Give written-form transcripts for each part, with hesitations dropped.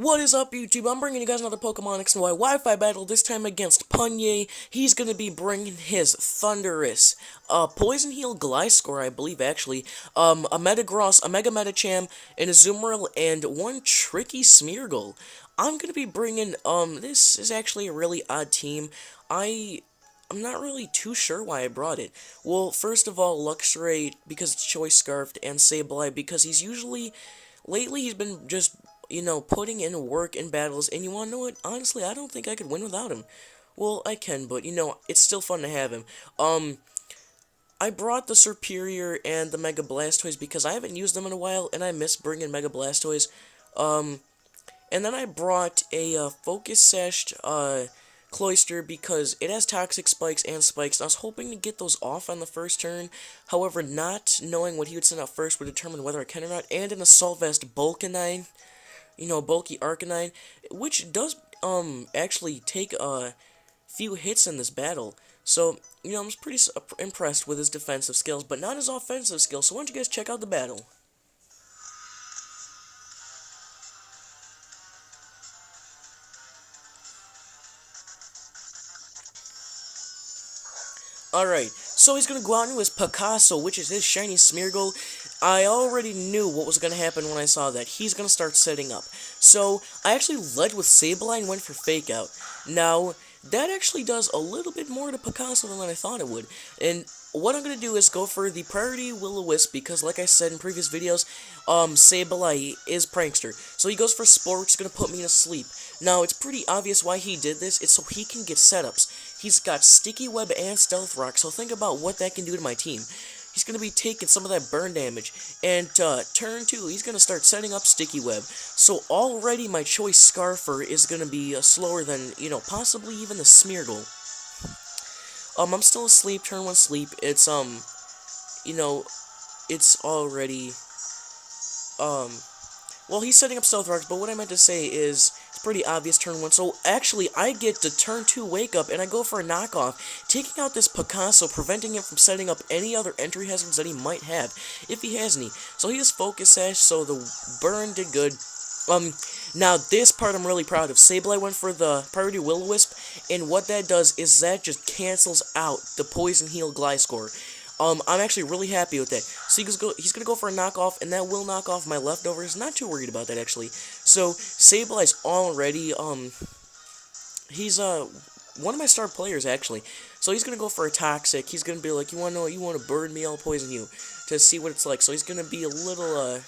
What is up, YouTube? I'm bringing you guys another Pokemon X and Y Wi-Fi battle, this time against Pungyay. He's gonna be bringing his Thunderous, Poison Heal Gliscor, I believe, actually, a Metagross, a Mega Medicham, an Azumarill, and one Tricky Smeargle. I'm gonna be bringing, this is actually a really odd team. I'm not really too sure why I brought it. Well, first of all, Luxray, because it's Choice Scarfed, and Sableye, because lately he's been just putting in work in battles, and you wanna know what? Honestly, I don't think I could win without him. Well, I can, but, it's still fun to have him. I brought the Serperior and the Mega Blastoise because I haven't used them in a while, and I miss bringing Mega Blastoise. And then I brought a, Focus Sashed, Cloyster because it has Toxic Spikes and Spikes, and I was hoping to get those off on the first turn. However, not knowing what he would send out first would determine whether I can or not, and an Assault Vest Bulkanine, bulky Arcanine, which does, actually take a few hits in this battle. So, I'm just pretty impressed with his defensive skills, but not his offensive skills, so why don't you guys check out the battle. Alright, so he's gonna go out into his Picasso, which is his shiny Smeargle. I already knew what was gonna happen when I saw that. He's gonna start setting up. So, I actually led with Sableye and went for Fake Out. Now, that actually does a little bit more to Picasso than I thought it would. And what I'm gonna do is go for the Priority Will-O-Wisp, because like I said in previous videos, Sableye is Prankster. So he goes for Spore, which is gonna put me to sleep. Now, it's pretty obvious why he did this. It's so he can get setups. He's got Sticky Web and Stealth Rock, so think about what that can do to my team. He's going to be taking some of that burn damage, and turn 2, he's going to start setting up Sticky Web. So already my Choice Scarfer is going to be slower than, possibly even the Smeargle. I'm still asleep, turn 1 sleep. It's, it's already, well, he's setting up Stealth Rocks, but what I meant to say is, pretty obvious turn 1, so actually I get to turn 2 wake up, and I go for a knockoff, taking out this Picasso, preventing him from setting up any other entry hazards that he might have, if he has any. So he just Focus Sash, so the burn did good. Now this part I'm really proud of. Sableye went for the Priority Will-O-Wisp, and what that does is that just cancels out the Poison Heal Gliscor. I'm actually really happy with that. So he's gonna go for a knockoff, and that will knock off my leftovers. Not too worried about that, actually. So, Sableye's already, he's, one of my star players, actually. So he's gonna go for a Toxic. He's gonna be like, you wanna burn me, I'll poison you. To see what it's like. So he's gonna be a little,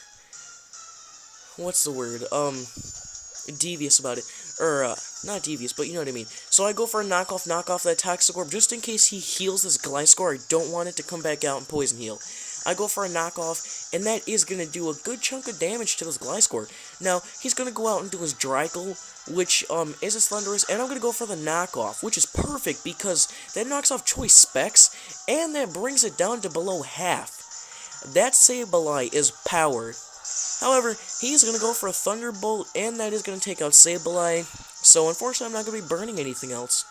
what's the word? Devious about it. Or, not devious, but you know what I mean. So I go for a knock off that Toxic Orb, just in case he heals this Gliscor. I don't want it to come back out and Poison Heal. I go for a knockoff, and that is going to do a good chunk of damage to this Gliscor. Now, he's going to go out and do his Drycle, which, is his Thunderous, and I'm going to go for the knockoff, which is perfect, because that knocks off Choice Specs, and that brings it down to below half. That Sableye is powered. However, he's going to go for a Thunderbolt, and that is going to take out Sableye. So, unfortunately, I'm not going to be burning anything else.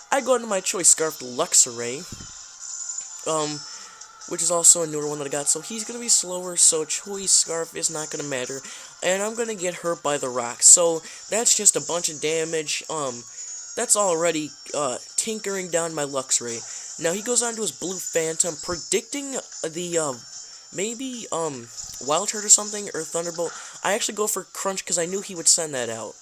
I go into my Choice Scarf Luxray, which is also a newer one that I got. So, he's going to be slower, so Choice Scarf is not going to matter. And I'm going to get hurt by the rock. So, that's just a bunch of damage. That's already, tinkering down my Luxray. Now, he goes on to his Blue Phantom, predicting the, maybe, Wild Turd or something, or Thunderbolt. I actually go for Crunch because I knew he would send that out.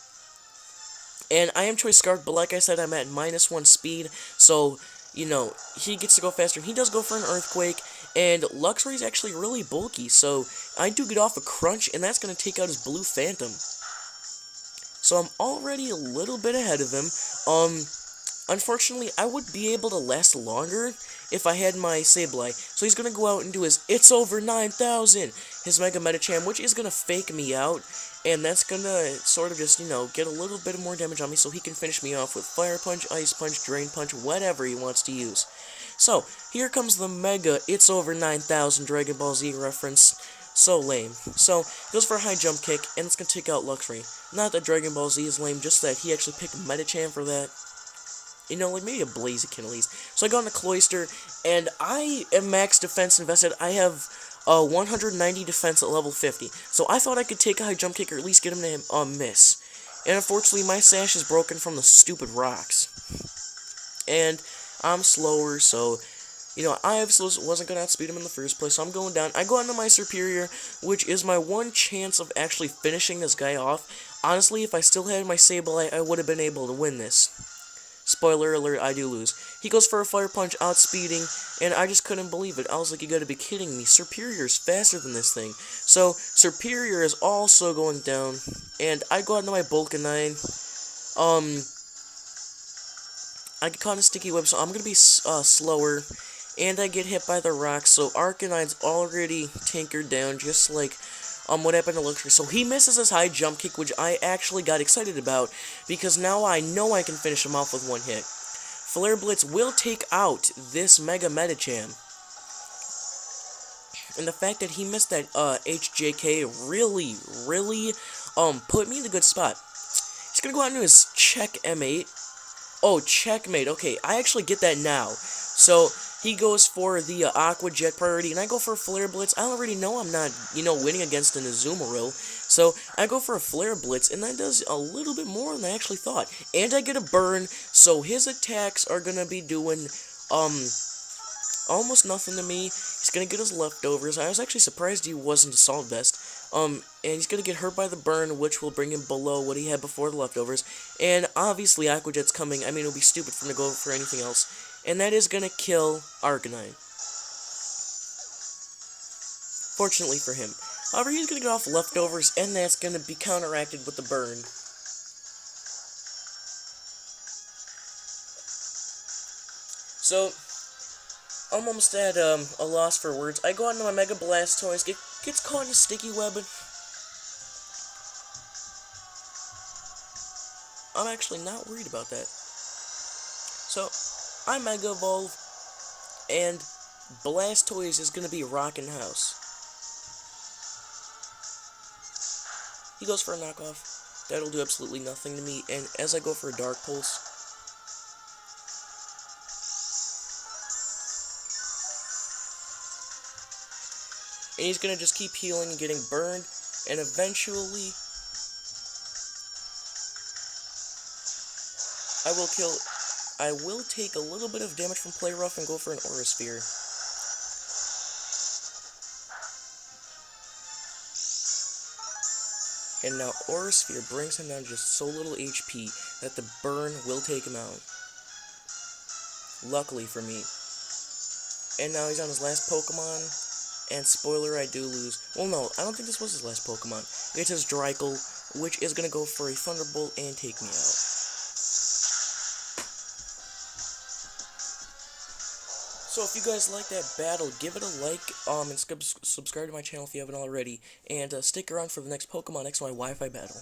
And I am Choice Scarf, but like I said, I'm at -1 speed, so, he gets to go faster. He does go for an Earthquake, and Luxray is actually really bulky, so I do get off a Crunch, and that's going to take out his Blue Phantom. So I'm already a little bit ahead of him. Unfortunately, I would be able to last longer if I had my Sableye. So he's going to go out and do his It's Over 9,000, his Mega Medicham, which is going to fake me out. And that's going to sort of just, get a little bit more damage on me so he can finish me off with Fire Punch, Ice Punch, Drain Punch, whatever he wants to use. So, here comes the Mega It's Over 9,000 Dragon Ball Z reference. So lame. So, he goes for a high jump kick, and it's going to take out Luxray. Not that Dragon Ball Z is lame, just that he actually picked Medicham for that. Like maybe a Blaziken at least. So I go on the Cloyster, and I am max defense invested. I have 190 defense at level 50. So I thought I could take a high jump kick or at least get him to miss. And unfortunately, my sash is broken from the stupid rocks. And I'm slower, so, you know, I obviously wasn't going to outspeed him in the first place, so I'm going down. I go on to my superior, which is my one chance of actually finishing this guy off. Honestly, if I still had my Sable, I would have been able to win this. Spoiler alert, I do lose. He goes for a fire punch, outspeeding, and I just couldn't believe it. I was like, you gotta be kidding me. Superior's faster than this thing. So, Superior is also going down, and I go out into my Vulcanine. I get caught in a sticky web, so I'm gonna be slower, and I get hit by the rocks, so Arcanine's already tinkered down, just like what happened to Luxury. So he misses his high jump kick, which I actually got excited about, because now I know I can finish him off with one hit. Flare Blitz will take out this Mega Medicham. And the fact that he missed that HJK really put me in a good spot. He's gonna go out into his check M8. Oh, checkmate. Okay, I actually get that now. So he goes for the Aqua Jet priority, and I go for a Flare Blitz. I already know I'm not, you know, winning against an Azumarill. So I go for a Flare Blitz, and that does a little bit more than I actually thought. And I get a burn, so his attacks are gonna be doing, almost nothing to me. He's gonna get his leftovers. I was actually surprised he wasn't Assault Vest. And he's gonna get hurt by the burn, which will bring him below what he had before the leftovers. And obviously, Aqua Jet's coming. I mean, it would be stupid for him to go for anything else. And that is gonna kill Arcanine. Fortunately for him. However, he's gonna get off leftovers, and that's gonna be counteracted with the burn. So, I'm almost at a loss for words. I go out into my Mega Blastoise, gets caught in a sticky web. I'm actually not worried about that. So, I Mega Evolve, and Blastoise is going to be rockin' house. He goes for a knockoff. That'll do absolutely nothing to me, and as I go for a Dark Pulse, and he's going to just keep healing and getting burned, and eventually I will take a little bit of damage from Play Rough and go for an Aura Sphere. And now Aura Sphere brings him down just so little HP that the burn will take him out. Luckily for me. And now he's on his last Pokemon, and spoiler, I do lose. Well, no, I don't think this was his last Pokemon. It's his Drykel, which is going to go for a Thunderbolt and take me out. So if you guys like that battle, give it a like, and subscribe to my channel if you haven't already, and stick around for the next Pokemon X Y Wi-Fi battle.